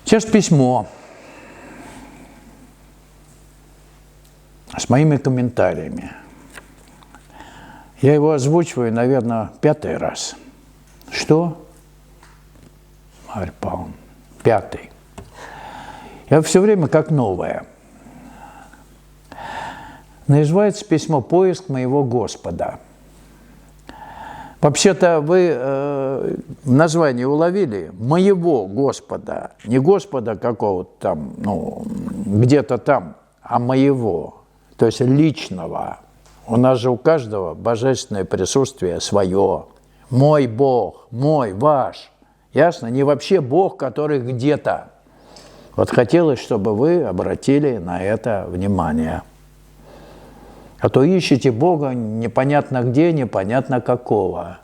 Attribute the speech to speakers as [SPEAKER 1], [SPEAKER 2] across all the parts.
[SPEAKER 1] Сейчас письмо с моими комментариями. Я его озвучиваю, наверное, 5-й раз. Что? Марья Павловна, 5-й. Я все время как новое. Называется письмо «Поиск моего Господа». Вообще-то вы в названии уловили «моего Господа», не Господа какого-то там, ну, где-то там, а моего, то есть личного. У нас же у каждого божественное присутствие свое. Мой Бог, мой, ваш. Ясно? Не вообще Бог, который где-то. Вот хотелось, чтобы вы обратили на это внимание. А то ищете Бога непонятно где, непонятно какого.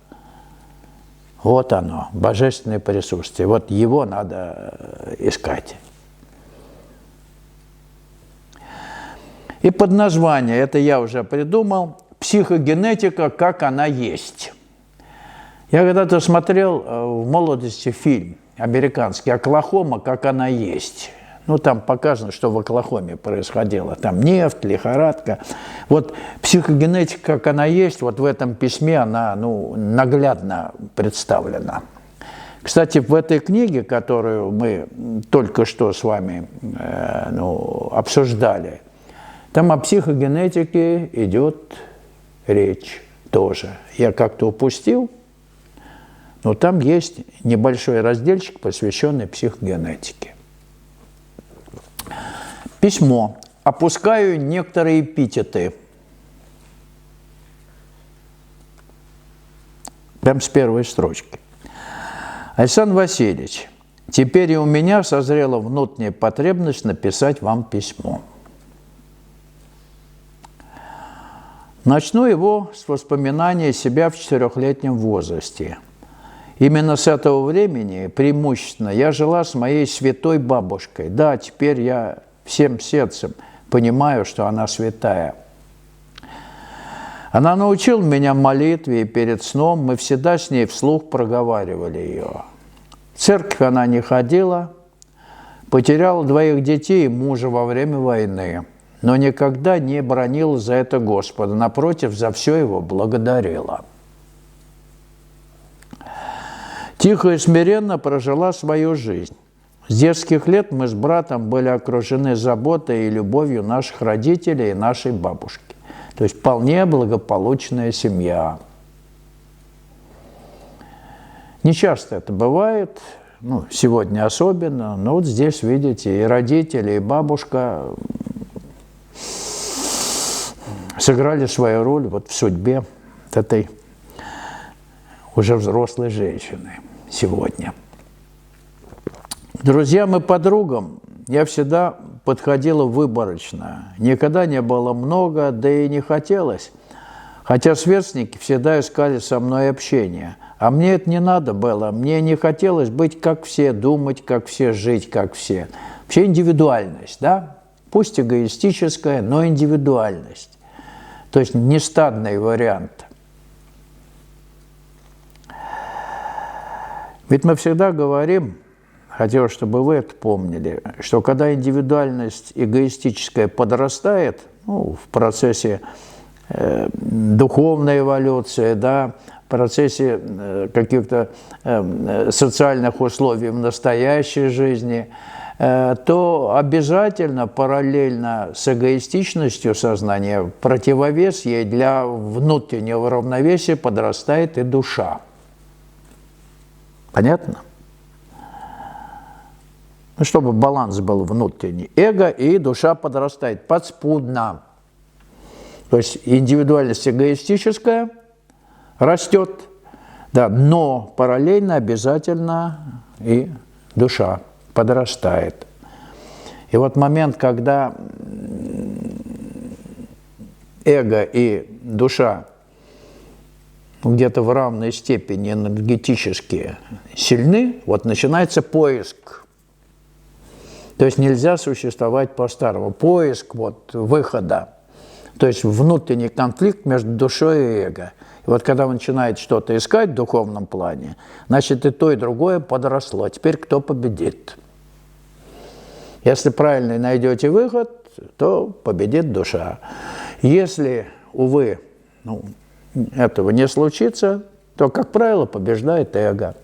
[SPEAKER 1] Вот оно, божественное присутствие. Вот его надо искать. И подназвание, это я уже придумал, «Психогенетика, как она есть». Я когда-то смотрел в молодости фильм американский «Оклахома, как она есть». Ну, там показано, что в Оклахоме происходило. Там нефть, лихорадка. Вот психогенетика, как она есть, вот в этом письме она, ну, наглядно представлена. Кстати, в этой книге, которую мы только что с вами обсуждали, там о психогенетике идет речь тоже. Я как-то упустил, но там есть небольшой разделчик, посвященный психогенетике. Письмо. Опускаю некоторые эпитеты. Прям с первой строчки. Александр Васильевич, теперь и у меня созрела внутренняя потребность написать вам письмо. Начну его с воспоминания себя в 4-летнем возрасте. Именно с этого времени, преимущественно, я жила с моей святой бабушкой. Да, теперь я всем сердцем понимаю, что она святая. Она научила меня молитве, и перед сном мы всегда с ней вслух проговаривали ее. В церковь она не ходила, потеряла 2 детей и мужа во время войны, но никогда не бранила за это Господа, напротив, за все его благодарила. Тихо и смиренно прожила свою жизнь. С детских лет мы с братом были окружены заботой и любовью наших родителей и нашей бабушки. То есть вполне благополучная семья. Не часто это бывает, ну, сегодня особенно, но вот здесь, видите, и родители, и бабушка сыграли свою роль вот в судьбе этой уже взрослой женщины сегодня. Друзьям и подругам я всегда подходила выборочно. Никогда не было много, да и не хотелось. Хотя сверстники всегда искали со мной общение. А мне это не надо было. Мне не хотелось быть как все, думать как все, жить как все. Вообще индивидуальность, да? Пусть эгоистическая, но индивидуальность. То есть не стадный вариант. Ведь мы всегда говорим, хотел, чтобы вы это помнили, что когда индивидуальность эгоистическая подрастает, ну, в процессе духовной эволюции, да, в процессе каких-то социальных условий в настоящей жизни, то обязательно параллельно с эгоистичностью сознания в противовес ей для внутреннего равновесия подрастает и душа. Понятно? Ну, чтобы баланс был внутренний. Эго и душа подрастает подспудно. То есть индивидуальность эгоистическая растет, да, но параллельно обязательно и душа подрастает. И вот момент, когда эго и душа где-то в равной степени энергетически сильны, вот начинается поиск. То есть нельзя существовать по-старому. Поиск вот, выхода. То есть внутренний конфликт между душой и эго. И Вот когда вы начинаете что-то искать в духовном плане, значит и то, и другое подросло. Теперь кто победит? Если правильно найдете выход, то победит душа. Если, увы, этого не случится, то, как правило, побеждает эго.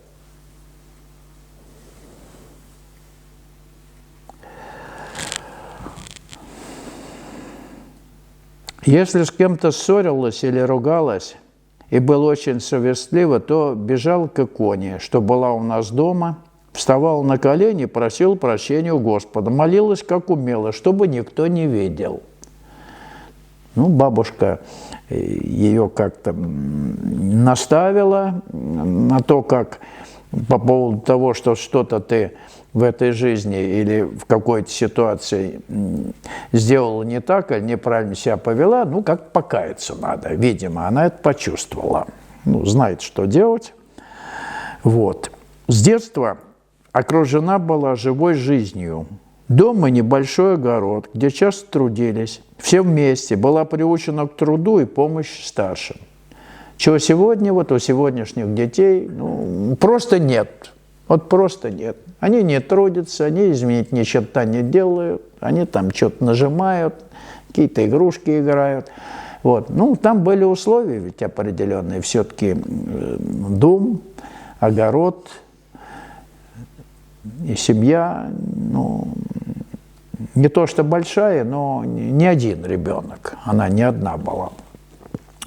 [SPEAKER 1] Если с кем-то ссорилась или ругалась и был очень совестлива, то бежал к иконе, что была у нас дома, вставал на колени, просил прощения у Господа, молилась, как умела, чтобы никто не видел. Бабушка ее как-то наставила на то, как по поводу того, что что-то ты в этой жизни или в какой-то ситуации сделала не так, или неправильно себя повела, как покаяться надо. Видимо, она это почувствовала. Знает, что делать. Вот. С детства окружена была живой жизнью. Дома небольшой огород, где часто трудились. Все вместе. Была приучена к труду и помощи старшим. Чего сегодня, у сегодняшних детей, просто нет. Просто нет. Они не трудятся, они, извините, ни черта не делают, они там что-то нажимают, какие-то игрушки играют. Там были условия ведь определенные. Все-таки дом, огород и семья, не то что большая, но не один ребенок. Она не одна была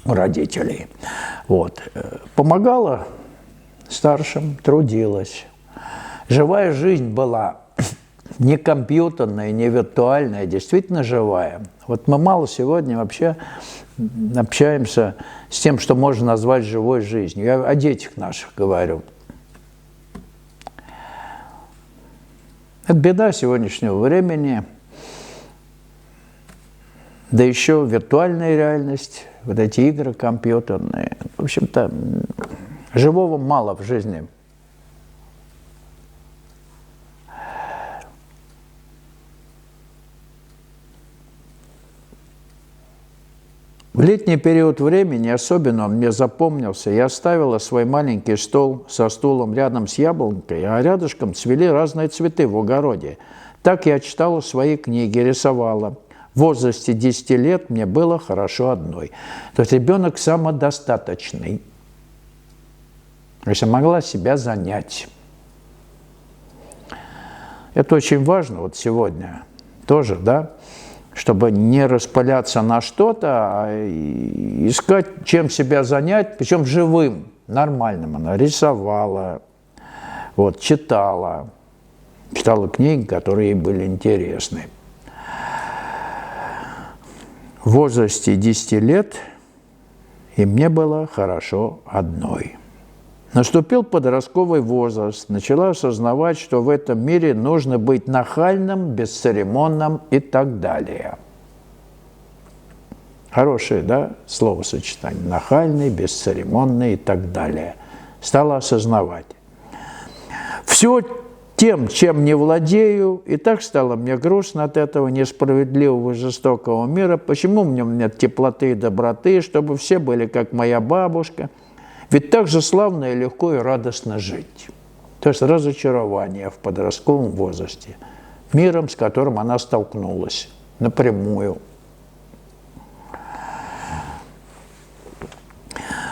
[SPEAKER 1] у родителей. Помогала старшим, трудилась. Живая жизнь была не компьютерная, не виртуальная, а действительно живая. Мы мало сегодня вообще общаемся с тем, что можно назвать живой жизнью. Я о детях наших говорю. Это беда сегодняшнего времени. Да еще виртуальная реальность, эти игры компьютерные. В общем-то, живого мало в жизни. В летний период времени особенно он мне запомнился. Я оставила свой маленький стол со стулом рядом с яблонькой, а рядышком цвели разные цветы в огороде. Так я читала свои книги, рисовала. В возрасте 10 лет мне было хорошо одной. То есть ребенок самодостаточный. То есть я могла себя занять. Это очень важно сегодня тоже, да? Чтобы не распыляться на что-то, а искать, чем себя занять, причем живым, нормальным. Она рисовала, читала книги, которые ей были интересны. В возрасте 10 лет и мне было хорошо одной. Наступил подростковый возраст, начала осознавать, что в этом мире нужно быть нахальным, бесцеремонным и так далее. Хорошее, да, словосочетание. Нахальный, бесцеремонный и так далее. Стала осознавать. Все тем, чем не владею, и так стало мне грустно от этого несправедливого и жестокого мира. Почему в нем нет теплоты и доброты, чтобы все были как моя бабушка? Ведь так же славно и легко и радостно жить. То есть разочарование в подростковом возрасте, миром, с которым она столкнулась напрямую.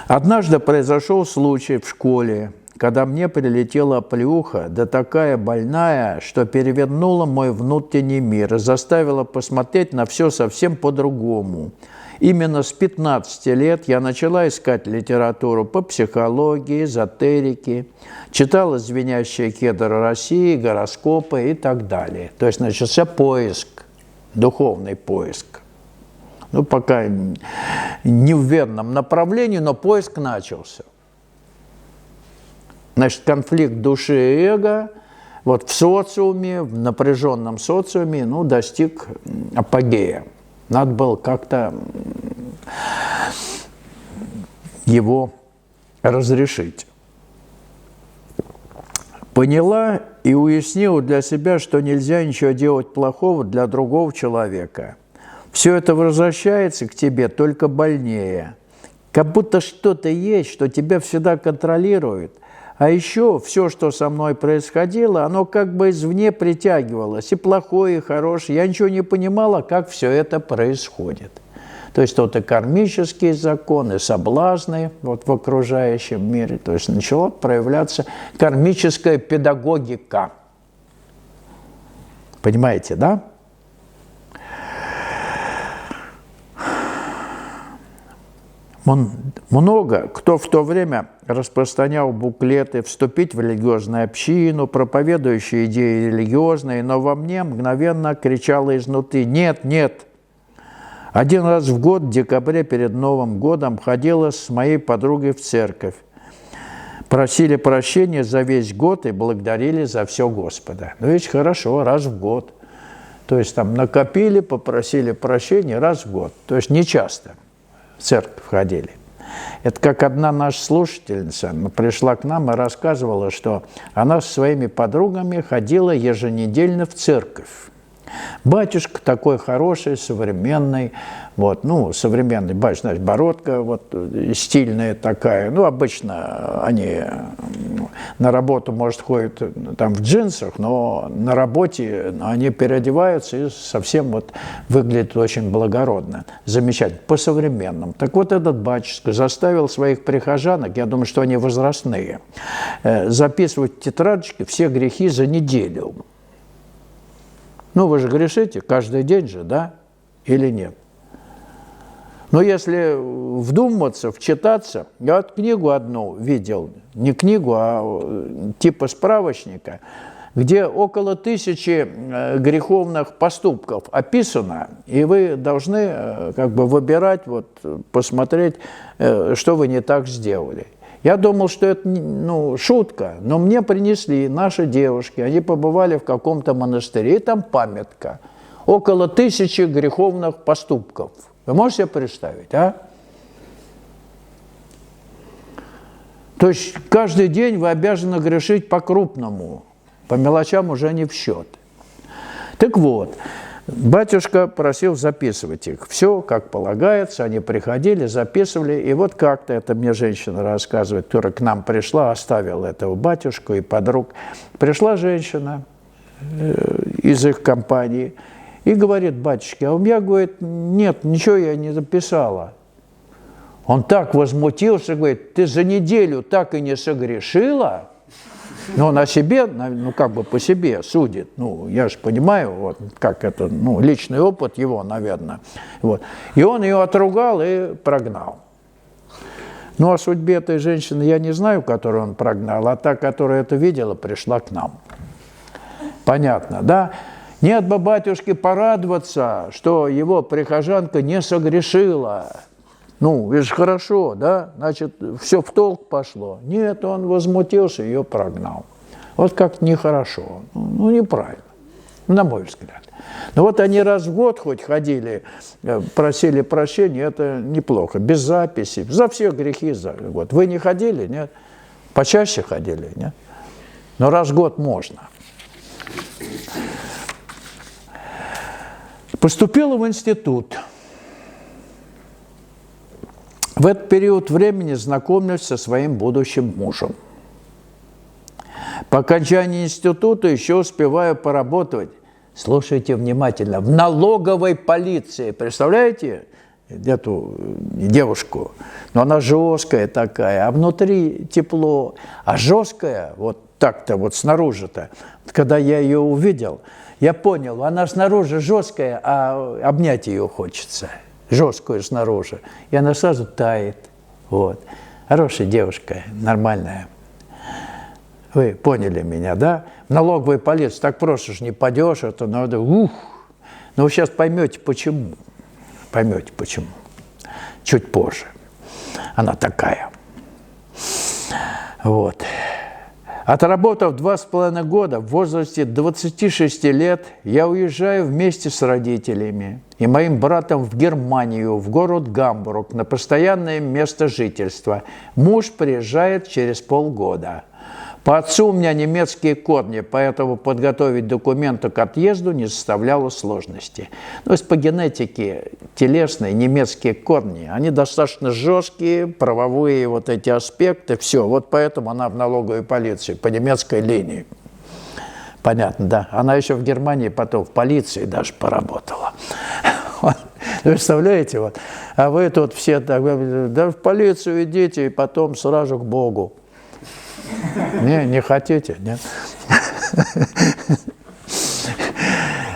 [SPEAKER 1] Однажды произошел случай в школе, когда мне прилетела оплеуха, да такая больная, что перевернула мой внутренний мир и заставила посмотреть на все совсем по-другому. Именно с 15 лет я начала искать литературу по психологии, эзотерике, читала «Звенящие кедры России», гороскопы и так далее. То есть начался поиск, духовный поиск. Пока не в верном направлении, но поиск начался. Значит, конфликт души и эго в социуме, в напряженном социуме, достиг апогея. Надо было как-то его разрешить. Поняла и уяснила для себя, что нельзя ничего делать плохого для другого человека. Все это возвращается к тебе только больнее. Как будто что-то есть, что тебя всегда контролирует. А еще все, что со мной происходило, оно как бы извне притягивалось, и плохое, и хорошее. Я ничего не понимала, как все это происходит. То есть вот и кармические законы, и соблазны вот в окружающем мире. То есть начала проявляться кармическая педагогика. Понимаете, да? Много кто в то время распространял буклеты «Вступить в религиозную общину», проповедующие идеи религиозные, но во мне мгновенно кричало изнутри: «Нет, нет!». Один раз в год, в декабре перед Новым годом, ходила с моей подругой в церковь. Просили прощения за весь год и благодарили за все Господа. Ну ведь хорошо, раз в год. То есть там накопили, попросили прощения раз в год. То есть не часто в церковь ходили. Это как одна наша слушательница пришла к нам и рассказывала, что она со своими подругами ходила еженедельно в церковь. Батюшка такой хороший, современный, вот, ну, современный батюшка, значит, бородка вот, стильная такая. Ну, обычно они на работу, может, ходят там в джинсах, но на работе они переодеваются и совсем вот выглядят очень благородно, замечательно, по-современному. Так вот, этот батюшка заставил своих прихожанок, я думаю, что они возрастные, записывать в тетрадочки все грехи за неделю. Ну, вы же грешите каждый день же, да? Или нет? Но если вдуматься, вчитаться, я вот книгу одну видел, не книгу, а типа справочника, где около 1000 греховных поступков описано, и вы должны как бы выбирать, вот, посмотреть, что вы не так сделали. Я думал, что это, ну, шутка, но мне принесли наши девушки, они побывали в каком-то монастыре, и там памятка. Около 1000 греховных поступков. Вы можете себе представить, а? То есть каждый день вы обязаны грешить по-крупному, по мелочам уже не в счет. Так вот, батюшка просил записывать их. Все, как полагается, они приходили, записывали. И вот как-то, это мне женщина рассказывает, которая к нам пришла, оставила этого батюшку и подруг. Пришла женщина из их компании и говорит батюшке: а у меня, говорит, нет, ничего я не записала. Он так возмутился, говорит: ты за неделю так и не согрешила? Но он о себе, ну, как бы по себе судит. Ну, я же понимаю, вот, как это, ну, личный опыт его, наверное. Вот. И он ее отругал и прогнал. Ну, о судьбе этой женщины я не знаю, которую он прогнал, а та, которая это видела, пришла к нам. Понятно, да? Нет бы батюшке порадоваться, что его прихожанка не согрешила. Ну, это же хорошо, да? Значит, все в толк пошло. Нет, он возмутился, ее прогнал. Вот как нехорошо. Ну, неправильно, на мой взгляд. Но вот они раз в год хоть ходили, просили прощения, это неплохо. Без записи, за все грехи за год. Вы не ходили, нет? Почаще ходили, нет? Но раз в год можно. Поступила в институт. В этот период времени знакомлюсь со своим будущим мужем. По окончании института еще успеваю поработать, слушайте внимательно, в налоговой полиции. Представляете эту девушку? Но она жесткая такая, а внутри тепло. А жесткая, вот так-то, вот снаружи-то, когда я ее увидел, я понял, она снаружи жесткая, а обнять ее хочется. Жесткую снаружи, и она сразу тает. Вот. Хорошая девушка, нормальная. Вы поняли меня, да? В налоговую полицию так просто же не пойдешь, это надо, Но вы сейчас поймете, почему. Поймете, почему. Чуть позже. Она такая. Вот. Отработав 2,5 года, в возрасте 26 лет, я уезжаю вместе с родителями и моим братом в Германию, в город Гамбург, на постоянное место жительства. Муж приезжает через полгода. По отцу у меня немецкие корни, поэтому подготовить документы к отъезду не составляло сложности. То есть по генетике телесные немецкие корни, они достаточно жесткие, правовые вот эти аспекты, все. Вот поэтому она в налоговой полиции по немецкой линии. Понятно, да. Она еще в Германии потом в полиции даже поработала. Вот. Вы представляете, вот. А вы тут все так, да в полицию идите и потом сразу к Богу. Не хотите, нет?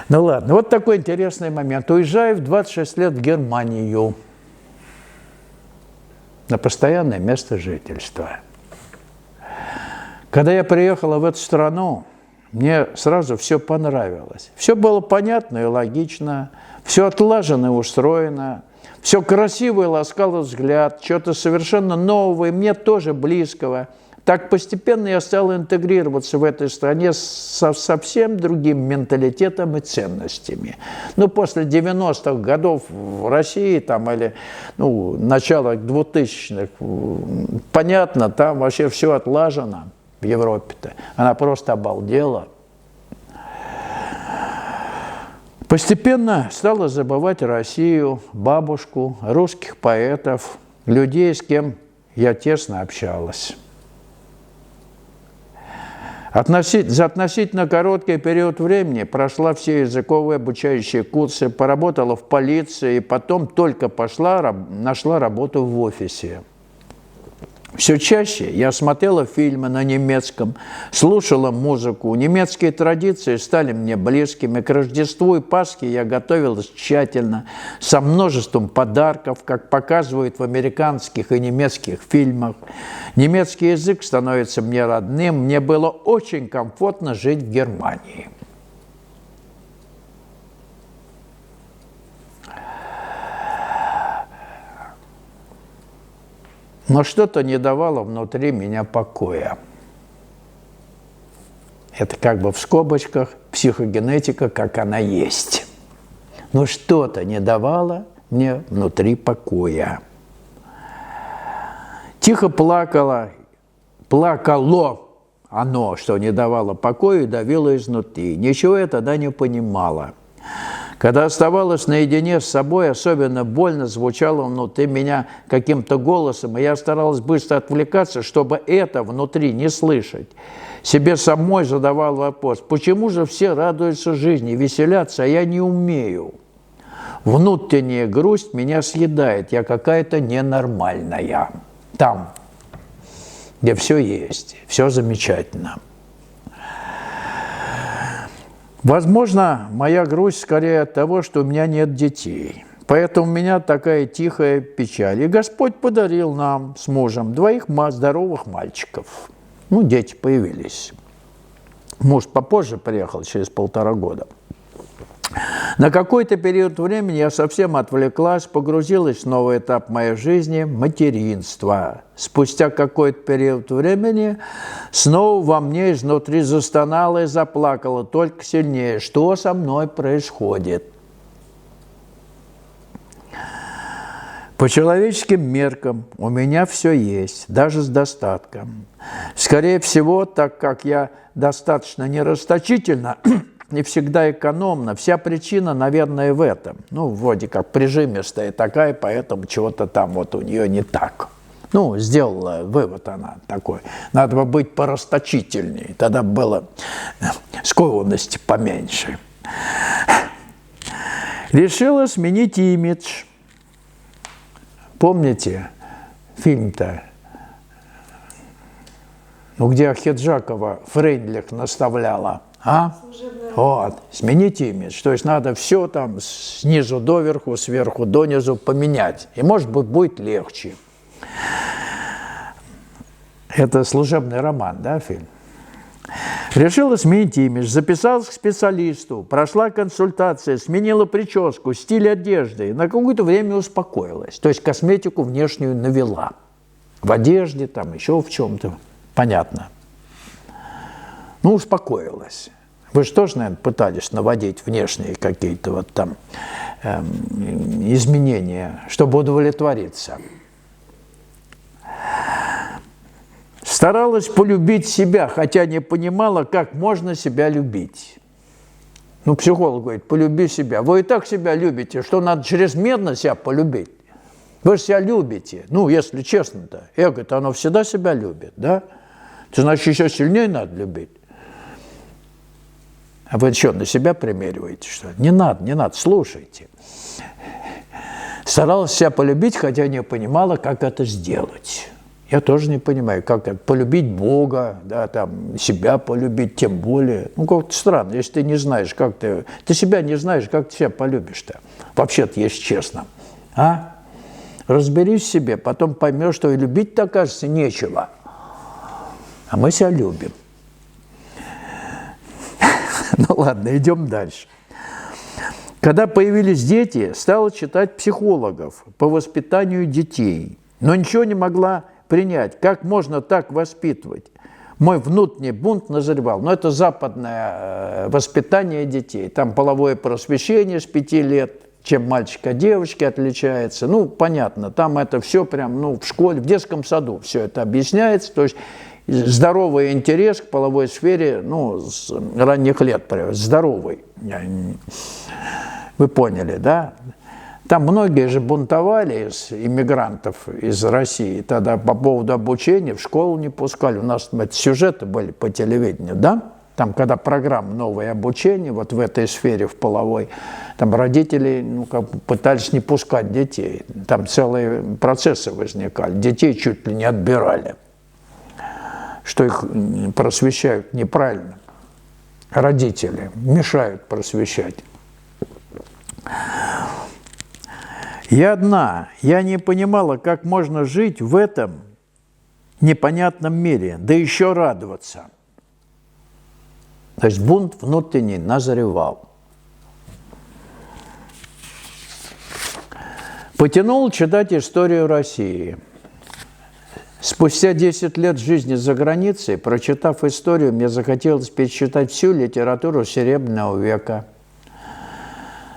[SPEAKER 1] Ну ладно, вот такой интересный момент. Уезжаю в 26 лет в Германию на постоянное место жительства. Когда я приехала в эту страну, мне сразу все понравилось. Все было понятно и логично, все отлажено и устроено, все красиво и ласкало взгляд, что-то совершенно нового и мне тоже близкого. Так постепенно я стал интегрироваться в этой стране со совсем другим менталитетом и ценностями. Ну, после 90-х годов в России там, или начало 2000-х, понятно, там вообще все отлажено в Европе-то. Она просто обалдела. Постепенно стала забывать Россию, бабушку, русских поэтов, людей, с кем я тесно общалась. За относительно короткий период времени прошла все языковые обучающие курсы, поработала в полиции, и потом только нашла работу в офисе. Все чаще я смотрела фильмы на немецком, слушала музыку. Немецкие традиции стали мне близкими. К Рождеству и Пасхе я готовилась тщательно, со множеством подарков, как показывают в американских и немецких фильмах. Немецкий язык становится мне родным. Мне было очень комфортно жить в Германии. Но что-то не давало внутри меня покоя. Это как бы в скобочках психогенетика, как она есть. Но что-то не давало мне внутри покоя. Тихо плакало оно, что не давало покоя и давило изнутри. Ничего я тогда не понимала. Когда оставалась наедине с собой, особенно больно звучало внутри меня каким-то голосом, и я старалась быстро отвлекаться, чтобы это внутри не слышать. Себе самой задавал вопрос, почему же все радуются жизни, веселятся, а я не умею? Внутренняя грусть меня съедает, я какая-то ненормальная. Там, где все есть, все замечательно. Возможно, моя грусть скорее от того, что у меня нет детей. Поэтому у меня такая тихая печаль. И Господь подарил нам с мужем 2 здоровых мальчиков. Дети появились. Муж попозже приехал, через 1,5 года. На какой-то период времени я совсем отвлеклась, погрузилась в новый этап моей жизни – материнство. Спустя какой-то период времени снова во мне изнутри застонала и заплакала только сильнее. Что со мной происходит? По человеческим меркам у меня все есть, даже с достатком. Скорее всего, так как я достаточно нерасточительна, не всегда экономно. Вся причина, наверное, в этом. Вроде как прижимистая такая, поэтому чего-то там вот у нее не так. Сделала вывод она такой. Надо бы быть порасточительнее, тогда было скованности поменьше. Решила сменить имидж. Помните фильм-то, где Ахеджакова Фрейндлих наставляла? Вот, сменить имидж. То есть надо все там снизу доверху, сверху донизу поменять. И, может быть, будет легче. Это служебный роман, да, фильм? Решила сменить имидж, записалась к специалисту, прошла консультация, сменила прическу, стиль одежды. И на какое-то время успокоилась. То есть косметику внешнюю навела. В одежде, там, еще в чем-то. Понятно. Успокоилась. Вы же тоже, наверное, пытались наводить внешние какие-то вот там изменения, чтобы удовлетвориться. Старалась полюбить себя, хотя не понимала, как можно себя любить. Ну, психолог говорит, полюби себя. Вы и так себя любите, что надо чрезмерно себя полюбить. Вы же себя любите. Ну, если честно-то. Эго-то оно всегда себя любит, да? Это значит, еще сильнее надо любить. А вы что, на себя примериваете, что ли? Не надо, слушайте. Старалась себя полюбить, хотя не понимала, как это сделать. Я тоже не понимаю, как это, полюбить Бога, да, там, себя полюбить, тем более. Ну, как-то странно, если ты не знаешь, как ты себя не знаешь, как ты себя полюбишь-то? Вообще-то, если честно. А? Разберись в себе, потом поймешь, что и любить-то, кажется, нечего. А мы себя любим. Ну ладно, идем дальше. Когда появились дети, стала читать психологов по воспитанию детей, но ничего не могла принять, как можно так воспитывать. Мой внутренний бунт назревал. Но это западное воспитание детей. Там половое просвещение с 5 лет, чем мальчик от девочки отличается. Ну, понятно, там это все прям, ну, в школе, в детском саду все это объясняется. То есть здоровый интерес к половой сфере, ну, с ранних лет, здоровый. Вы поняли, да? Там многие же бунтовали из иммигрантов из России, тогда по поводу обучения в школу не пускали. У нас сюжеты были по телевидению, да? Там, когда программа «Новое обучение», вот в этой сфере, в половой, там родители, ну, как бы пытались не пускать детей. Там целые процессы возникали. Детей чуть ли не отбирали, что их просвещают неправильно. Родители мешают просвещать. Я одна, я не понимала, как можно жить в этом непонятном мире, да еще радоваться. То есть бунт внутренний назревал. Потянул читать историю России. Спустя 10 лет жизни за границей, прочитав историю, мне захотелось перечитать всю литературу Серебряного века.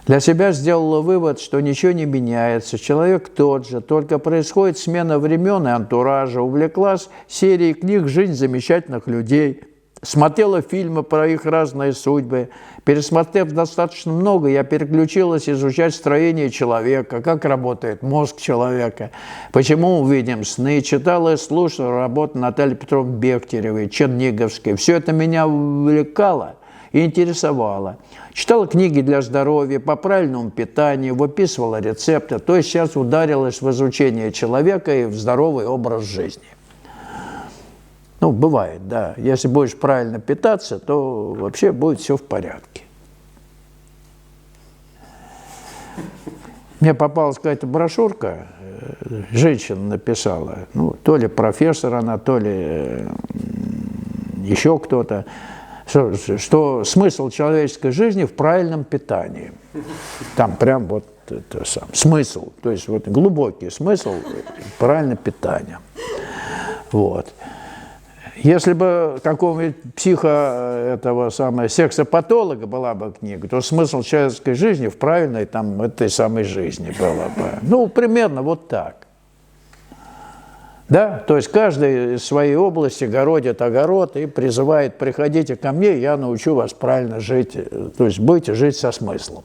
[SPEAKER 1] Для себя сделала вывод, что ничего не меняется, человек тот же, только происходит смена времен и антуража. Увлеклась серией книг «Жизнь замечательных людей», смотрела фильмы про их разные судьбы. Пересмотрев достаточно много, я переключилась изучать строение человека, как работает мозг человека, почему мы видим сны. Читала и слушала работу Натальи Петровны Бехтеревой, Черниговской. Все это меня увлекало и интересовало. Читала книги для здоровья, по правильному питанию, выписывала рецепты. То есть сейчас ударилась в изучение человека и в здоровый образ жизни. Ну, бывает, да. Если будешь правильно питаться, то вообще будет все в порядке. Мне попалась какая-то брошюрка, женщина написала, ну, то ли профессор она, то ли еще кто-то, что смысл человеческой жизни в правильном питании. Там прям вот это сам смысл, то есть вот глубокий смысл правильное питание. Вот. Если бы какого-нибудь сексопатолога была бы книга, то смысл человеческой жизни в правильной там этой самой жизни было бы. Ну, примерно вот так. Да? То есть каждый из своей области городит огород и призывает: приходите ко мне, я научу вас правильно жить. То есть будете жить со смыслом.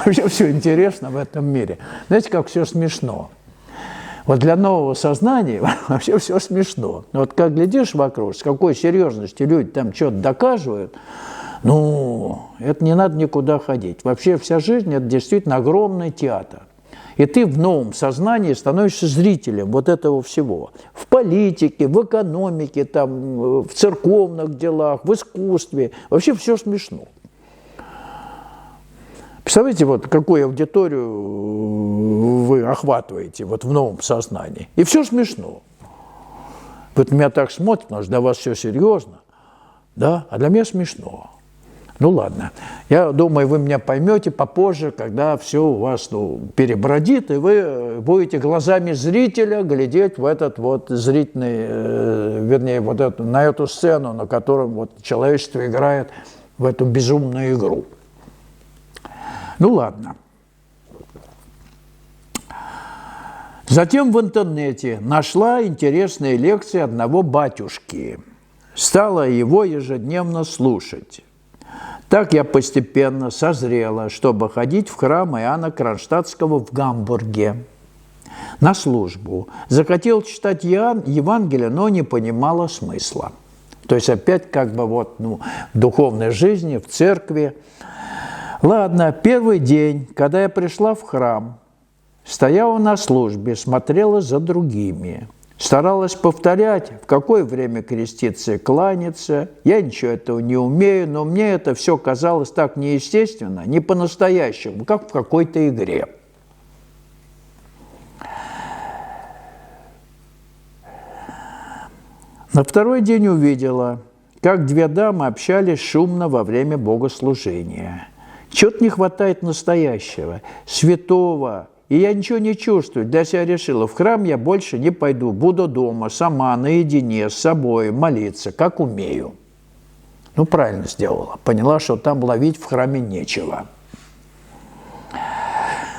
[SPEAKER 1] Вообще все интересно в этом мире. Знаете, как все смешно. Вот для нового сознания вообще все смешно. Вот как глядишь вокруг, с какой серьезностью люди там что-то доказывают, ну, это не надо никуда ходить. Вообще вся жизнь – это действительно огромный театр. И ты в новом сознании становишься зрителем вот этого всего. В политике, в экономике, там, в церковных делах, в искусстве. Вообще все смешно. Представляете, вот какую аудиторию вы охватываете вот в новом сознании. И все смешно. Вот на меня так смотрят, потому что для вас все серьезно, да? А для меня смешно. Ну ладно, я думаю, вы меня поймете попозже, когда все у вас перебродит, и вы будете глазами зрителя глядеть в этот вот зрительный, вернее, вот эту, на эту сцену, на которой вот человечество играет в эту безумную игру. Ну ладно. Затем в интернете нашла интересные лекции одного батюшки. Стала его ежедневно слушать. Так я постепенно созрела, чтобы ходить в храм Иоанна Кронштадтского в Гамбурге на службу. Захотел читать Евангелие, но не понимала смысла. То есть опять как бы вот, в духовной жизни, в церкви. Ладно, первый день, когда я пришла в храм, стояла на службе, смотрела за другими. Старалась повторять, в какое время креститься и кланяться. Я ничего этого не умею, но мне это все казалось так неестественно, не по-настоящему, как в какой-то игре. На второй день увидела, как две дамы общались шумно во время богослужения. Чего-то не хватает настоящего, святого. И я ничего не чувствую. Для себя решила, в храм я больше не пойду. Буду дома, сама, наедине, с собой, молиться, как умею. Правильно сделала. Поняла, что там ловить в храме нечего.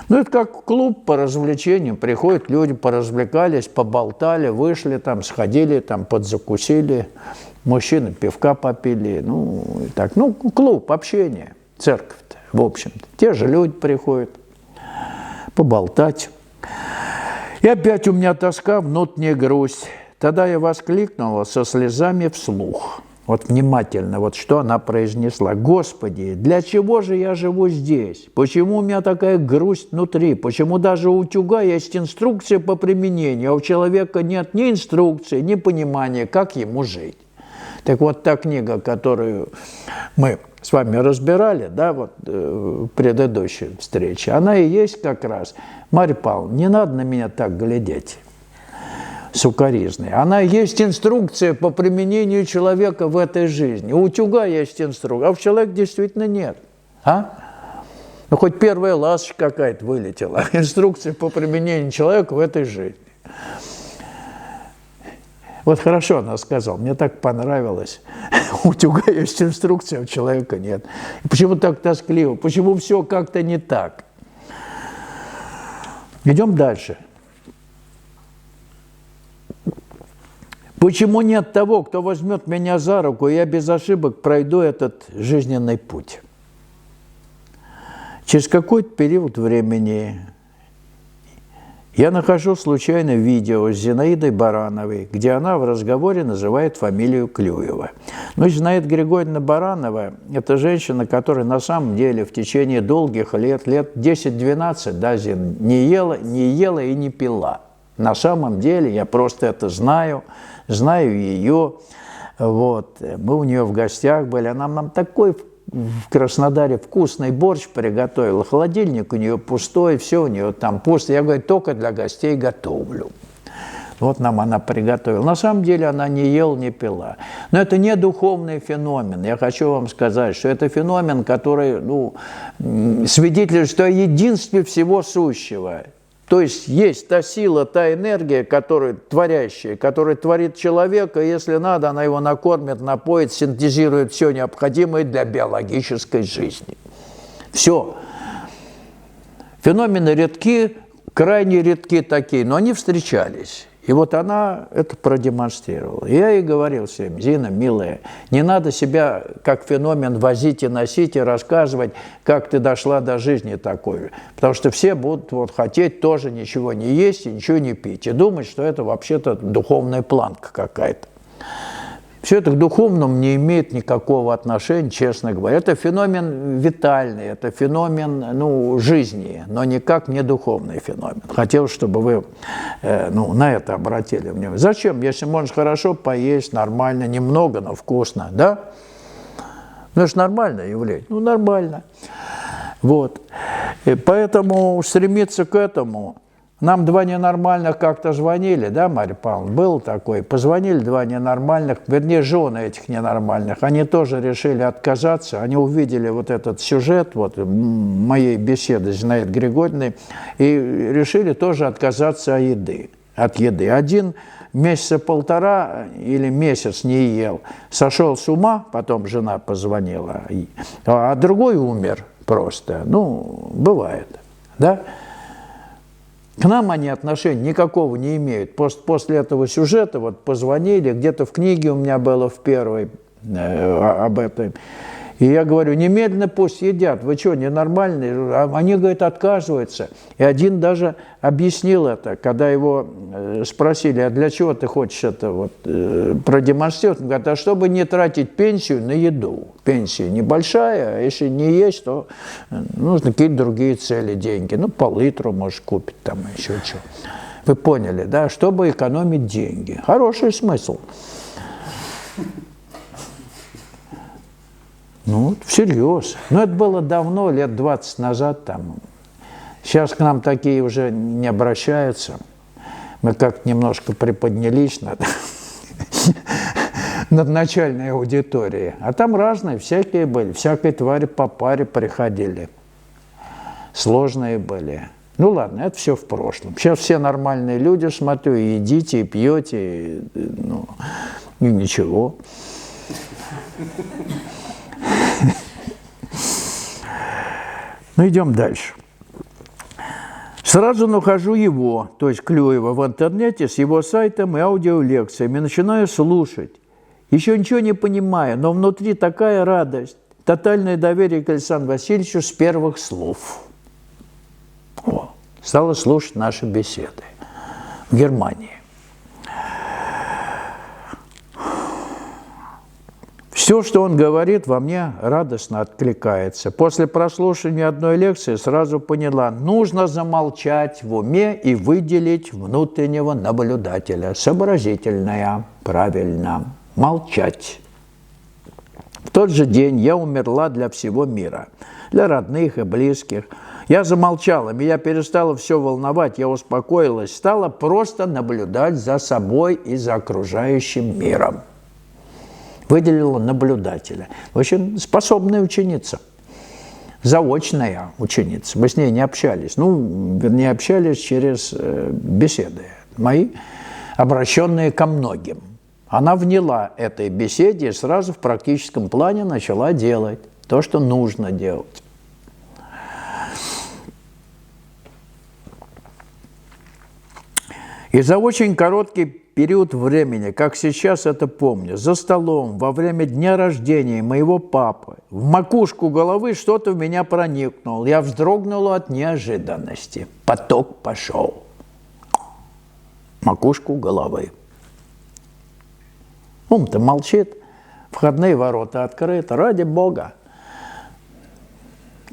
[SPEAKER 1] Это как клуб по развлечениям. Приходят люди, поразвлекались, поболтали, вышли, там, сходили, там, подзакусили. Мужчины пивка попили. Клуб, общение. Церковь-то, в общем-то. Те же люди приходят. Поболтать. И опять у меня тоска, внутренняя грусть. Тогда я воскликнула со слезами вслух. Вот внимательно, вот что она произнесла. «Господи, для чего же я живу здесь? Почему у меня такая грусть внутри? Почему даже у утюга есть инструкция по применению, а у человека нет ни инструкции, ни понимания, как ему жить?» Так вот, та книга, которую мы с вами разбирали, в предыдущей встрече, она и есть как раз. Марья Павловна, не надо на меня так глядеть сукоризной. Она и есть инструкция по применению человека в этой жизни. У утюга есть инструкция, а у человека действительно нет. Хоть первая ласточка какая-то вылетела. Инструкция по применению человека в этой жизни. Вот хорошо она сказала, мне так понравилось. У утюга есть инструкция, а у человека нет. И почему так тоскливо? Почему все как-то не так? Идем дальше. Почему нет того, кто возьмет меня за руку, и я без ошибок пройду этот жизненный путь? Через какой-то период времени я нахожу случайно видео с Зинаидой Барановой, где она в разговоре называет фамилию Клюева. Зинаида Григорьевна Баранова – это женщина, которая на самом деле в течение долгих лет 10-12, Зин, не ела и не пила. На самом деле я просто это знаю ее. Мы у нее в гостях были, она нам такой в Краснодаре вкусный борщ приготовила, холодильник у нее пустой, все у нее там пусто. Я говорю, только для гостей готовлю. Нам она приготовила. На самом деле она не ела, не пила. Но это не духовный феномен. Я хочу вам сказать, что это феномен, который свидетельствует о единстве всего сущего. То есть есть та сила, та энергия, которая творящая, которая творит человека, и если надо, она его накормит, напоит, синтезирует все необходимое для биологической жизни. Все. Феномены редки, крайне редки такие, но они встречались. И она это продемонстрировала. Я ей говорил всем, Зина, милая, не надо себя как феномен возить и носить, и рассказывать, как ты дошла до жизни такой. Потому что все будут хотеть тоже ничего не есть и ничего не пить. И думать, что это вообще-то духовная планка какая-то. Все это к духовному не имеет никакого отношения, честно говоря. Это феномен витальный, это феномен жизни, но никак не духовный феномен. Хотелось, чтобы вы на это обратили внимание. Зачем? Если можно хорошо поесть, нормально, немного, но вкусно, да? Это же нормальное явление. Нормально. И поэтому стремиться к этому. Нам два ненормальных как-то звонили, Марья Павловна? Был такой. Позвонили два ненормальных, вернее, жены этих ненормальных. Они тоже решили отказаться. Они увидели этот сюжет моей беседы с Зинаидой Григорьевной и решили тоже отказаться от еды. Один месяца полтора или месяц не ел. Сошел с ума, потом жена позвонила, а другой умер просто. Бывает, да? К нам они отношения никакого не имеют. После этого сюжета вот позвонили, где-то в книге у меня было в первой об этом. И я говорю, немедленно пусть едят, вы что, ненормальные? Они, говорят, отказываются. И один даже объяснил это, когда его спросили, а для чего ты хочешь это вот продемонстрировать? Он говорит, а чтобы не тратить пенсию на еду. Пенсия небольшая, а если не есть, то нужно какие-то другие цели, деньги. Ну, пол-литру можешь купить, там еще что. Вы поняли, да? Чтобы экономить деньги. Хороший смысл. Ну, всерьез. Но это было давно, лет 20 назад там. Сейчас к нам такие уже не обращаются. Мы как-то немножко приподнялись над начальной аудиторией. А там разные, всякие были. Всякие твари по паре приходили. Сложные были. Ну ладно, это все в прошлом. Сейчас все нормальные люди, смотрю, и едите, и пьете, и ничего. Ну, идем дальше. Сразу нахожу его, то есть Клюева, в интернете с его сайтом и аудиолекциями, начинаю слушать. Еще ничего не понимаю, но внутри такая радость, тотальное доверие к Александру Васильевичу с первых слов. Стала слушать наши беседы в Германии. Все, что он говорит, во мне радостно откликается. После прослушивания одной лекции сразу поняла, нужно замолчать в уме и выделить внутреннего наблюдателя. Сообразительная, правильно, молчать. В тот же день я умерла для всего мира, для родных и близких. Я замолчала, меня перестало все волновать, я успокоилась, стала просто наблюдать за собой и за окружающим миром. Выделила наблюдателя. В общем, способная ученица, заочная ученица. Мы с ней не общались. Ну, вернее, общались через беседы мои, обращенные ко многим. Она вняла этой беседе и сразу в практическом плане начала делать то, что нужно делать. И за очень короткий период времени, как сейчас это помню, за столом, во время дня рождения моего папы, в макушку головы что-то в меня проникнуло. Я вздрогнула от неожиданности. Поток пошел. Макушку головы. Ум-то молчит. Входные ворота открыты. Ради Бога.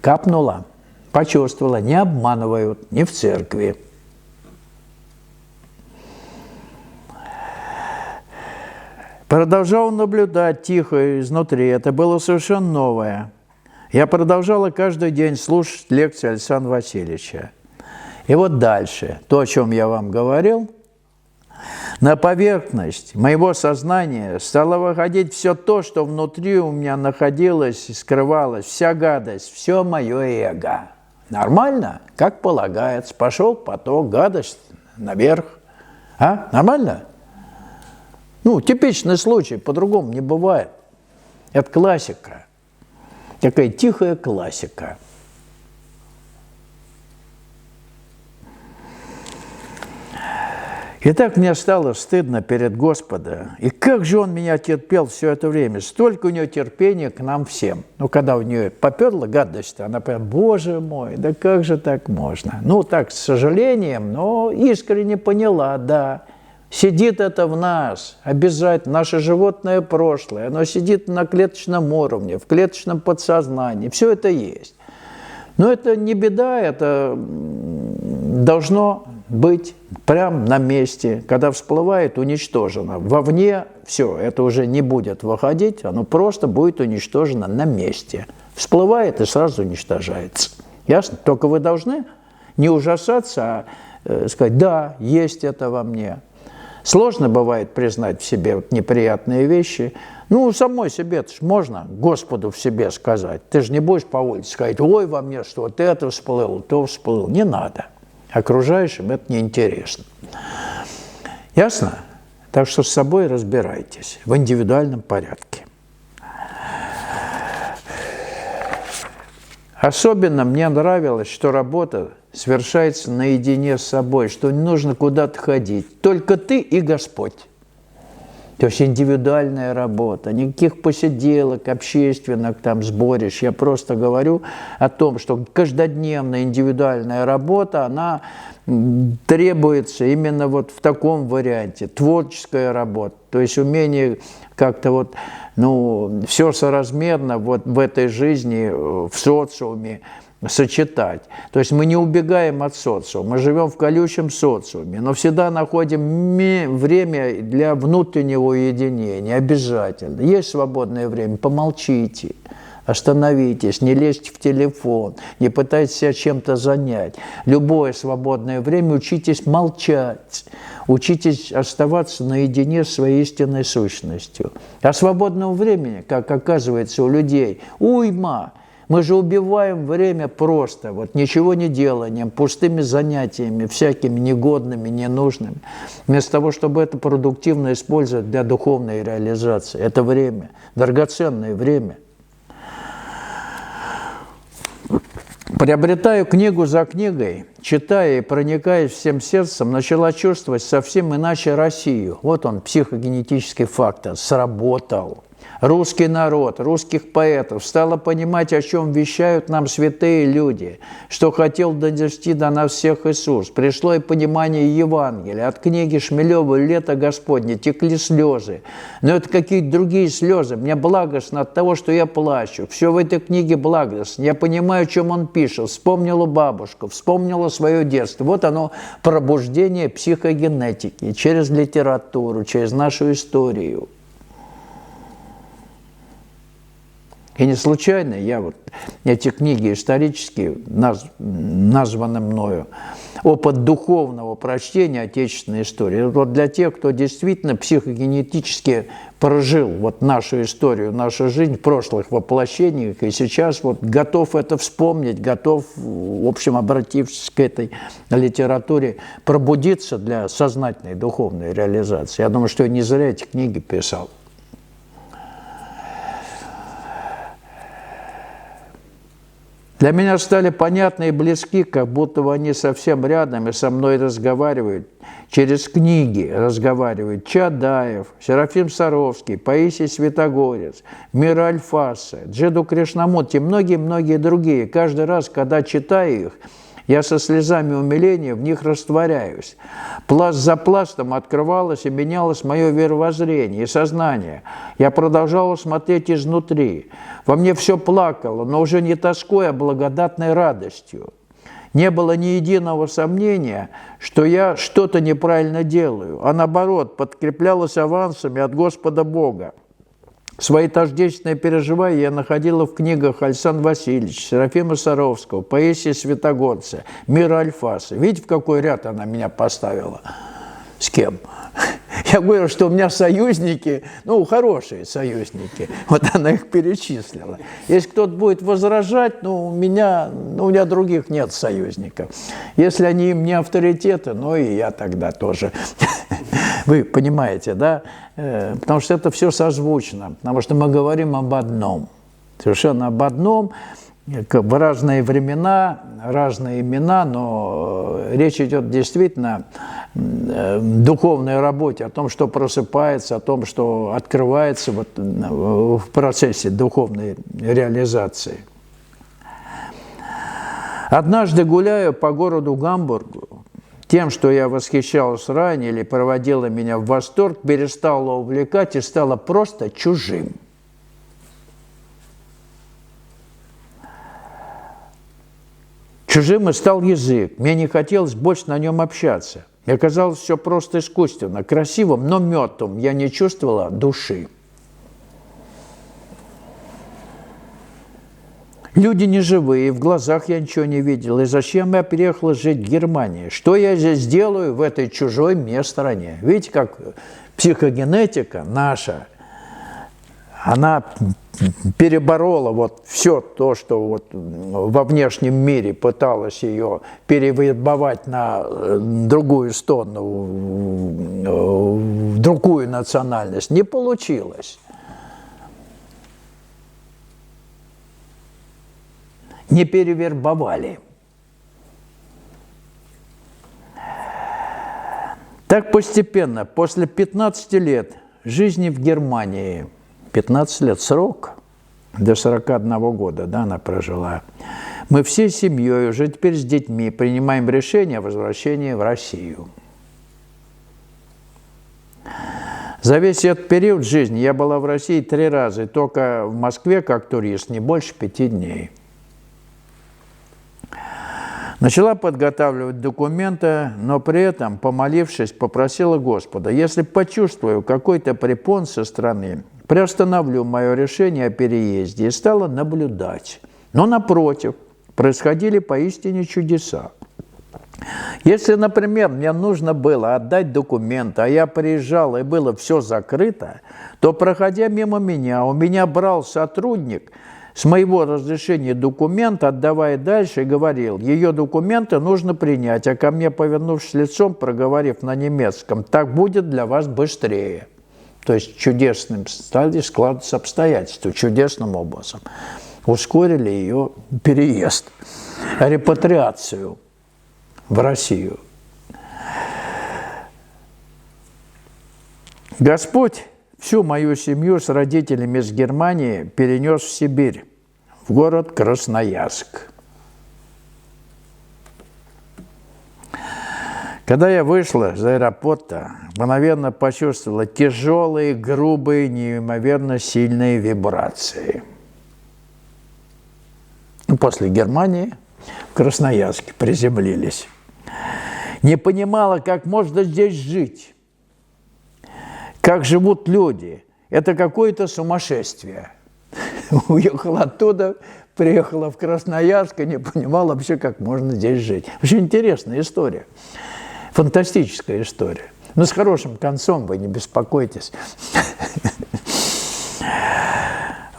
[SPEAKER 1] Капнула. Почувствовала. Не обманывают. Не в церкви. Продолжал наблюдать тихо изнутри. Это было совершенно новое. Я продолжала каждый день слушать лекции Александра Васильевича. И вот дальше, то, о чем я вам говорил, на поверхность моего сознания стало выходить все то, что внутри у меня находилось, скрывалось, вся гадость, все мое эго. Нормально? Как полагается. Пошел поток, гадость наверх. А? Нормально? Ну, типичный случай, по-другому не бывает. Это классика. Такая тихая классика. И так мне стало стыдно перед Господом. И как же Он меня терпел все это время. Столько у Него терпения к нам всем. Ну, когда у нее поперла гадость, она прям, Боже мой, да как же так можно? Ну, так, с сожалением, но искренне поняла, да. Сидит это в нас, обязательно, наше животное прошлое, оно сидит на клеточном уровне, в клеточном подсознании, все это есть. Но это не беда, это должно быть прямо на месте, когда всплывает, уничтожено. Вовне все, это уже не будет выходить, оно просто будет уничтожено на месте. Всплывает и сразу уничтожается. Ясно? Только вы должны не ужасаться, а сказать, да, есть это во мне. Сложно бывает признать в себе вот неприятные вещи. Ну, самой себе-то ж можно Господу в себе сказать. Ты же не будешь по улице сказать, ой, во мне что, вот это всплыло, то всплыло. Не надо. Окружающим это неинтересно. Ясно? Так что с собой разбирайтесь в индивидуальном порядке. Особенно мне нравилось, что работа совершается наедине с собой, что не нужно куда-то ходить. Только ты и Господь. То есть индивидуальная работа, никаких посиделок, общественных там сборищ. Я просто говорю о том, что каждодневная индивидуальная работа, она требуется именно вот в таком варианте. Творческая работа, то есть умение как-то вот, ну, все соразмерно вот в этой жизни, в социуме сочетать. То есть мы не убегаем от социума, мы живем в колючем социуме, но всегда находим время для внутреннего уединения, обязательно. Есть свободное время, помолчите, остановитесь, не лезьте в телефон, не пытайтесь себя чем-то занять. Любое свободное время учитесь молчать, учитесь оставаться наедине с своей истинной сущностью. А свободного времени, как оказывается у людей, уйма. Мы же убиваем время просто, вот ничего не деланием, пустыми занятиями, всякими негодными, ненужными, вместо того, чтобы это продуктивно использовать для духовной реализации. Это время, драгоценное время. Приобретаю книгу за книгой, читая и проникаясь всем сердцем, начала чувствовать совсем иначе Россию. Вот он, психогенетический фактор, сработал. Русский народ, русских поэтов стало понимать, о чем вещают нам святые люди, что хотел донести до нас всех Иисус. Пришло и понимание Евангелия. От книги Шмелева «Лето Господне» текли слезы. Но это какие-то другие слезы. Мне благостно от того, что я плачу. Все в этой книге благостно. Я понимаю, о чем он пишет. Вспомнила бабушку, вспомнила свое детство. Вот оно, пробуждение психогенетики через литературу, через нашу историю. И не случайно я вот эти книги исторические, названы мною, опыт духовного прочтения отечественной истории. Вот для тех, кто действительно психогенетически прожил вот нашу историю, нашу жизнь в прошлых воплощениях, и сейчас вот готов это вспомнить, готов, в общем, обратившись к этой литературе, пробудиться для сознательной духовной реализации. Я думаю, что я не зря эти книги писал. Для меня стали понятны и близки, как будто они совсем рядом и со мной разговаривают. Через книги разговаривают Чадаев, Серафим Саровский, Паисий Святогорец, Мира Альфаса, Джиду Кришнамурти и многие-многие другие. Каждый раз, когда читаю их, я со слезами умиления в них растворяюсь. Пласт за пластом открывалось и менялось мое веровоззрение и сознание. Я продолжала смотреть изнутри. Во мне все плакало, но уже не тоской, а благодатной радостью. Не было ни единого сомнения, что я что-то неправильно делаю, а наоборот, подкреплялось авансами от Господа Бога. Свои тождественные переживания я находила в книгах Александра Васильевича, Серафима Саровского, Паисия Святогорца, Мира Альфаса. Видите, в какой ряд она меня поставила? С кем? Я говорю, что у меня союзники, ну, хорошие союзники. Вот она их перечислила. Если кто-то будет возражать, ну, у меня других нет союзников. Если они им не авторитеты, ну, и я тогда тоже. Вы понимаете, да? Потому что это все созвучно. Потому что мы говорим об одном. Совершенно об одном. В разные времена, разные имена, но речь идет действительно о духовной работе, о том, что просыпается, о том, что открывается вот в процессе духовной реализации. Однажды, гуляя по городу Гамбургу, тем, что я восхищалась ранее или проводило меня в восторг, перестало увлекать и стало просто чужим. Чужим и стал язык. Мне не хотелось больше на нем общаться. Мне казалось все просто искусственно, красивым, но мертвым. Я не чувствовала души. Люди неживые, в глазах я ничего не видел. И зачем я переехала жить в Германии? Что я здесь делаю в этой чужой мне стране? Видите, как психогенетика наша, она переборола вот все то, что вот во внешнем мире пыталась ее перевербовать на другую сторону, в другую национальность. Не получилось. не перевербовали. Так постепенно, после 15 лет жизни в Германии, 15 лет срок, до 41 года, да, она прожила, мы всей семьей, уже теперь с детьми, принимаем решение о возвращении в Россию. За весь этот период жизни я была в России 3 раза, и только в Москве как турист, не больше 5 дней. Начала подготавливать документы, но при этом, помолившись, попросила Господа, если почувствую какой-то препон со стороны, приостановлю мое решение о переезде, и стала наблюдать. Но напротив, происходили поистине чудеса. Если, например, мне нужно было отдать документы, а я приезжал и было все закрыто, то, проходя мимо меня, у меня брал сотрудник с моего разрешения документ, отдавая дальше, и говорил, ее документы нужно принять, а ко мне, повернувшись лицом, проговорив на немецком, так будет для вас быстрее. То есть чудесным стали складываться обстоятельства, чудесным образом. Ускорили ее переезд, репатриацию в Россию. Господь всю мою семью с родителями из Германии перенес в Сибирь, в город Красноярск. Когда я вышла из аэропорта, мгновенно почувствовала тяжелые, грубые, неимоверно сильные вибрации. После Германии в Красноярске приземлились. Не понимала, как можно здесь жить, как живут люди. Это какое-то сумасшествие. Уехала оттуда, приехала в Красноярск и не понимала вообще, как можно здесь жить. Очень интересная история, фантастическая история. Но с хорошим концом, вы не беспокойтесь.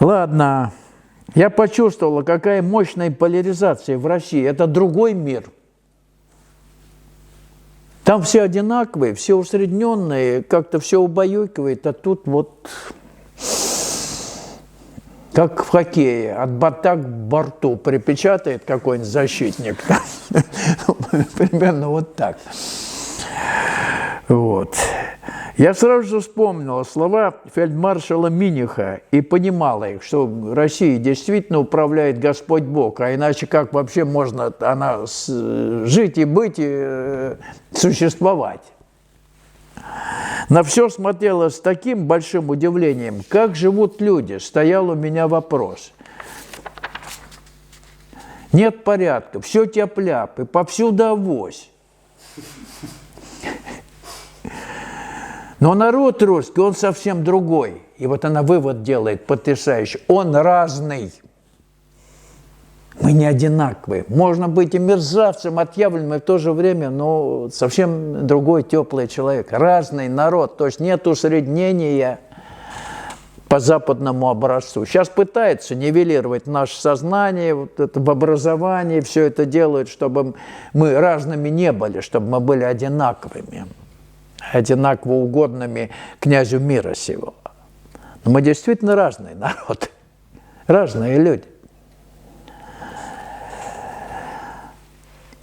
[SPEAKER 1] Ладно. Я почувствовала, какая мощная поляризация в России. Это другой мир. Там все одинаковые, все усредненные, как-то все убаюкивает, а тут вот как в хоккее, от борта к борту припечатает какой-нибудь защитник. Примерно вот так. Вот. Я сразу же вспомнила слова фельдмаршала Миниха и понимала их, что Россией действительно управляет Господь Бог, а иначе как вообще можно она жить и быть и существовать. На все смотрела с таким большим удивлением, как живут люди, стоял у меня вопрос. Нет порядка, все тяп-ляп, и повсюду авось. Но народ русский, он совсем другой. И вот она вывод делает потрясающий. Он разный. Мы не одинаковые. Можно быть и мерзавцем, отъявленным, и в то же время, но совсем другой теплый человек. Разный народ. То есть нет усреднения по западному образцу. Сейчас пытаются нивелировать наше сознание, вот это в образовании все это делают, чтобы мы разными не были, чтобы мы были одинаковыми. Одинаково угодными князю мира сего. Но мы действительно разный народ, разные люди.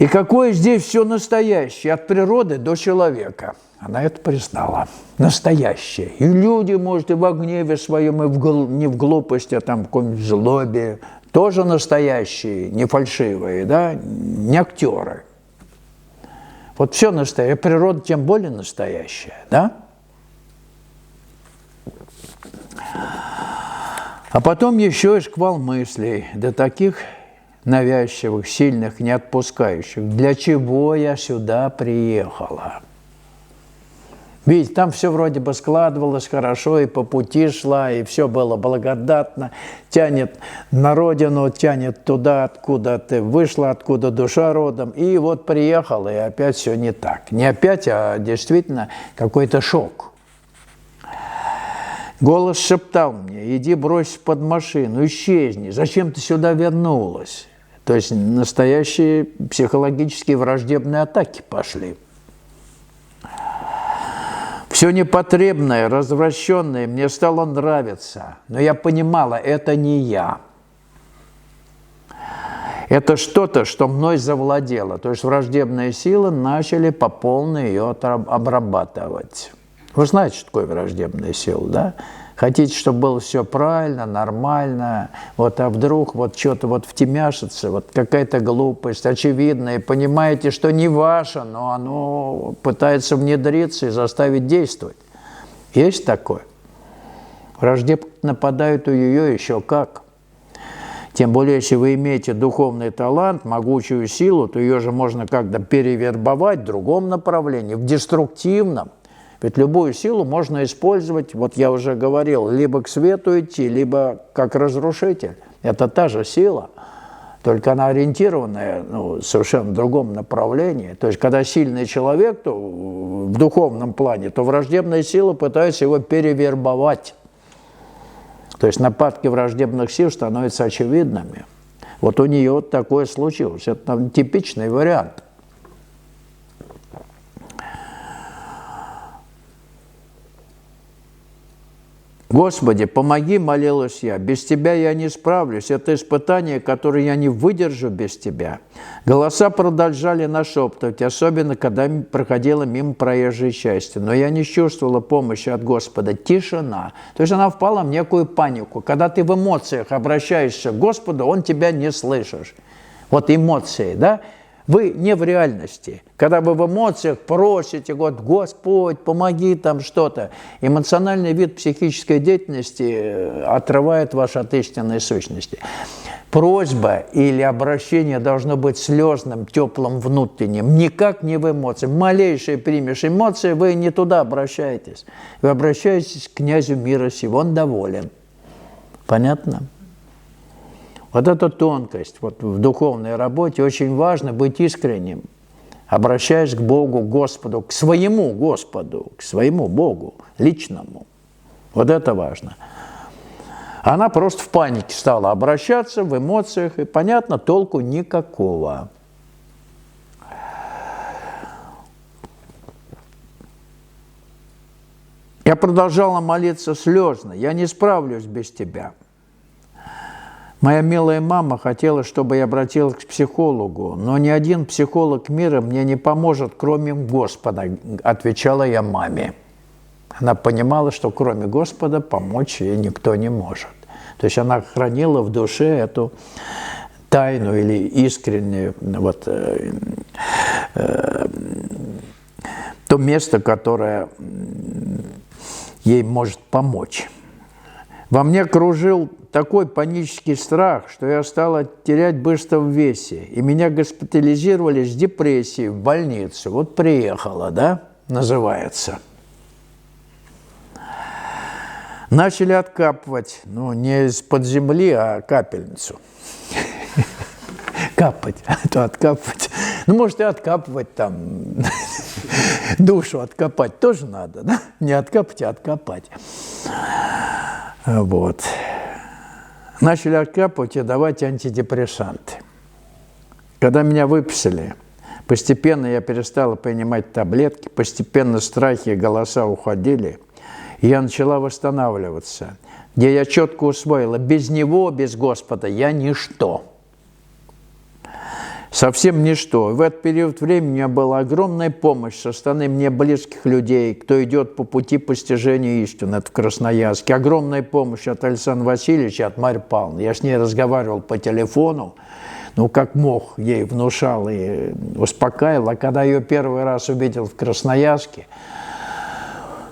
[SPEAKER 1] И какое здесь все настоящее, от природы до человека. Она это признала. Настоящее. И люди, может, и в гневе своем, и не в глупости, а там в каком-нибудь злобе, тоже настоящие, не фальшивые, да, не актеры. Вот все настоящее, природа тем более настоящая, да? А потом еще и шквал мыслей, до таких навязчивых, сильных, не отпускающих. Для чего я сюда приехала? Видите, там все вроде бы складывалось хорошо, и по пути шла, и все было благодатно. Тянет на родину, тянет туда, откуда ты вышла, откуда душа родом. И вот приехала, и опять все не так. Не опять, а действительно какой-то шок. Голос шептал мне: иди брось под машину, исчезни, зачем ты сюда вернулась? То есть настоящие психологические враждебные атаки пошли. Все непотребное, развращенное мне стало нравиться, но я понимала, это не я. Это что-то, что мной завладело. То есть враждебные силы начали по полной ее обрабатывать. Вы знаете, что такое враждебные силы, да? Хотите, чтобы было все правильно, нормально, вот, а вдруг вот что-то вот втемяшится, вот какая-то глупость очевидная, понимаете, что не ваше, но оно пытается внедриться и заставить действовать. Есть такое? Враждебно нападают у ее еще как. Тем более, если вы имеете духовный талант, могучую силу, то ее же можно как-то перевербовать в другом направлении, в деструктивном. Ведь любую силу можно использовать, вот я уже говорил, либо к свету идти, либо как разрушитель. Это та же сила, только она ориентированная совершенно в другом направлении. То есть, когда сильный человек то в духовном плане, то враждебные силы пытаются его перевербовать. То есть нападки враждебных сил становятся очевидными. Вот у нее вот такое случилось. Это типичный вариант. «Господи, помоги», — молилась я, — «без Тебя я не справлюсь, это испытание, которое я не выдержу без Тебя». Голоса продолжали нашептывать, особенно когда проходила мимо проезжей части, но я не чувствовала помощи от Господа. Тишина. То есть она впала в некую панику. Когда ты в эмоциях обращаешься к Господу, Он тебя не слышишь. Вот эмоции, да? Вы не в реальности. Когда вы в эмоциях просите, вот, Господь, помоги там что-то, эмоциональный вид психической деятельности отрывает вас от истинной сущности. Просьба или обращение должно быть слезным, теплым, внутренним, никак не в эмоциях. Малейшие примешь эмоции, вы не туда обращаетесь. Вы обращаетесь к князю мира сего, он доволен. Понятно? Вот эта тонкость вот в духовной работе очень важно быть искренним, обращаясь к Богу, к Господу, к своему Господу, к своему Богу, личному. Вот это важно. Она просто в панике стала обращаться, в эмоциях, и, понятно, толку никакого. Я продолжала молиться слезно. «Я не справлюсь без Тебя». Моя милая мама хотела, чтобы я обратилась к психологу, но ни один психолог мира мне не поможет, кроме Господа, отвечала я маме. Она понимала, что кроме Господа помочь ей никто не может. То есть она хранила в душе эту тайну или искреннюю, то место, которое ей может помочь. Во мне кружил такой панический страх, что я стала терять быстро в весе. И меня госпитализировали с депрессией в больницу. Вот приехала, да, называется. Начали откапывать, не из-под земли, а капельницу. Капать, а то откапывать. Может, и откапывать там, душу откопать тоже надо, да? Не откапать, а откопать. Вот. Начали откапывать и давать антидепрессанты. Когда меня выписали, постепенно я перестала принимать таблетки, постепенно страхи и голоса уходили, и я начала восстанавливаться, где я четко усвоила, без Него, без Господа я ничто. Совсем ничто. В этот период времени у меня была огромная помощь со стороны мне близких людей, кто идет по пути постижения истины. Это в Красноярске. Огромная помощь от Александра Васильевича, от Марьи Павловны. Я с ней разговаривал по телефону, как мог, ей внушал и успокаивал. А когда ее первый раз увидел в Красноярске,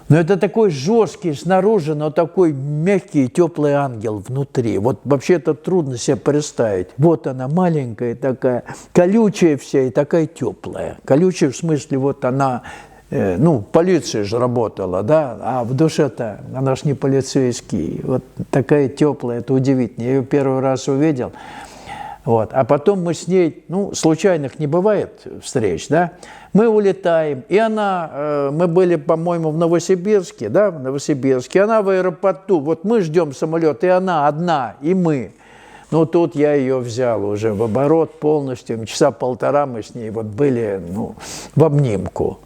[SPEAKER 1] это такой жесткий снаружи, но такой мягкий и теплый ангел внутри. Вот вообще это трудно себе представить. Вот она маленькая такая, колючая вся и такая теплая. Колючая в смысле, вот она, полиция же работала, да, а в душе-то она ж не полицейский. Вот такая теплая, это удивительно. Я ее первый раз увидел. Вот. А потом мы с ней, случайных не бывает встреч, да, мы улетаем, и она, мы были, по-моему, в Новосибирске, да, в Новосибирске, она в аэропорту, вот мы ждем самолет, и она одна, и мы. Тут я ее взял уже в оборот полностью, часа полтора мы с ней вот были, в обнимку.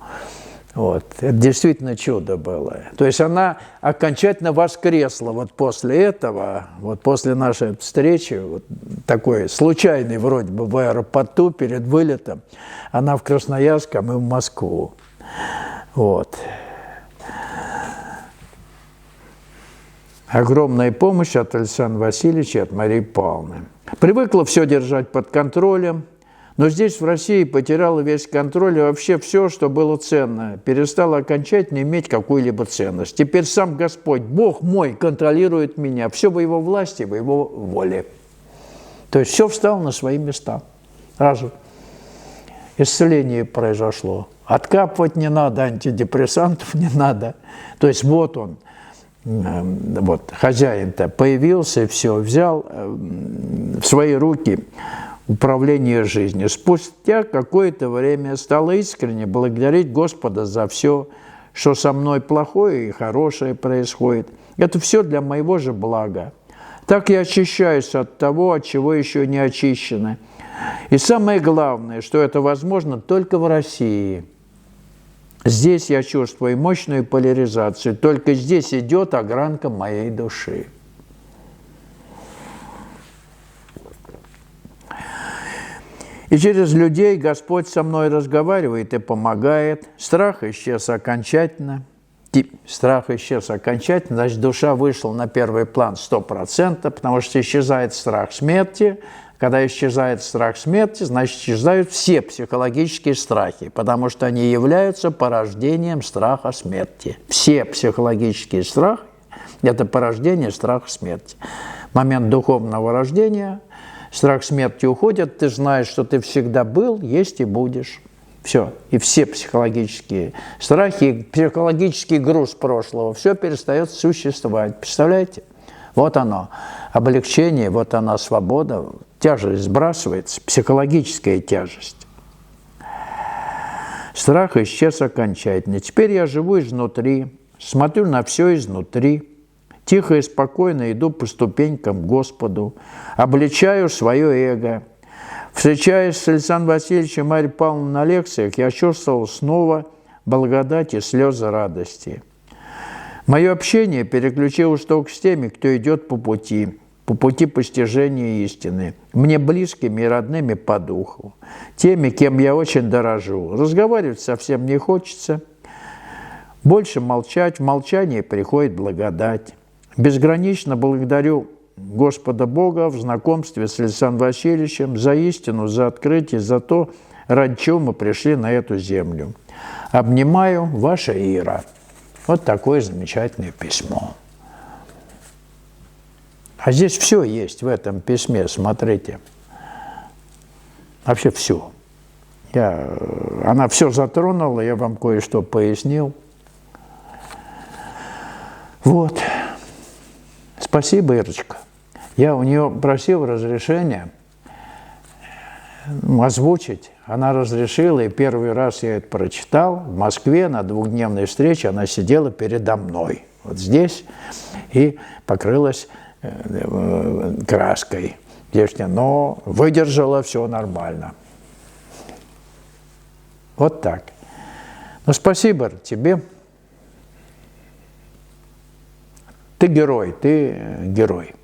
[SPEAKER 1] Вот. Это действительно чудо было. То есть она окончательно воскресла вот после этого, вот после нашей встречи, вот такой случайный вроде бы в аэропорту перед вылетом, она в Красноярск, а мы в Москву. Вот. Огромная помощь от Александра Васильевича и от Марии Павловны. Привыкла все держать под контролем, но здесь, в России, потеряла весь контроль и вообще все, что было ценно, перестала окончательно иметь какую-либо ценность. Теперь сам Господь, Бог мой, контролирует меня, все в Его власти, в Его воле. То есть все встало на свои места. Сразу исцеление произошло. Откапывать не надо, антидепрессантов не надо. То есть вот он, вот хозяин-то появился, и все, взял в свои руки управление жизнью. Спустя какое-то время стала искренне благодарить Господа за все, что со мной плохое и хорошее происходит. Это все для моего же блага. Так я очищаюсь от того, от чего еще не очищено. И самое главное, что это возможно только в России. Здесь я чувствую мощную поляризацию. Только здесь идет огранка моей души. И через людей Господь со мной разговаривает и помогает. Страх исчез окончательно. Страх исчез окончательно, значит, душа вышла на первый план 100%, потому что исчезает страх смерти. Когда исчезает страх смерти, значит, исчезают все психологические страхи, потому что они являются порождением страха смерти. Все психологические страхи – это порождение страха смерти. В момент духовного рождения страх смерти уходит, ты знаешь, что ты всегда был, есть и будешь. Все. И все психологические страхи, психологический груз прошлого, все перестает существовать. Представляете? Вот оно, облегчение, вот она свобода, тяжесть сбрасывается, психологическая тяжесть. Страх исчез окончательно. Теперь я живу изнутри, смотрю на все изнутри. Тихо и спокойно иду по ступенькам к Господу, обличаю свое эго. Встречаясь с Александром Васильевичем и Марьей Павловной на лекциях, я чувствовал снова благодать и слезы радости. Мое общение переключилось только с теми, кто идет по пути постижения истины, мне близкими и родными по духу, теми, кем я очень дорожу. Разговаривать совсем не хочется, больше молчать, в молчании приходит благодать. Безгранично благодарю Господа Бога в знакомстве с Александром Васильевичем за истину, за открытие, за то, ради чего мы пришли на эту землю. Обнимаю, ваша Ира. Вот такое замечательное письмо. А здесь все есть в этом письме, смотрите. Вообще все. Она все затронула, я вам кое-что пояснил. Вот. Спасибо, Ирочка. Я у нее просил разрешения озвучить. Она разрешила, и первый раз я это прочитал. В Москве на двухдневной встрече она сидела передо мной. Вот здесь. И покрылась краской. Но выдержала, все нормально. Вот так. Ну, спасибо тебе. Ты герой, ты герой.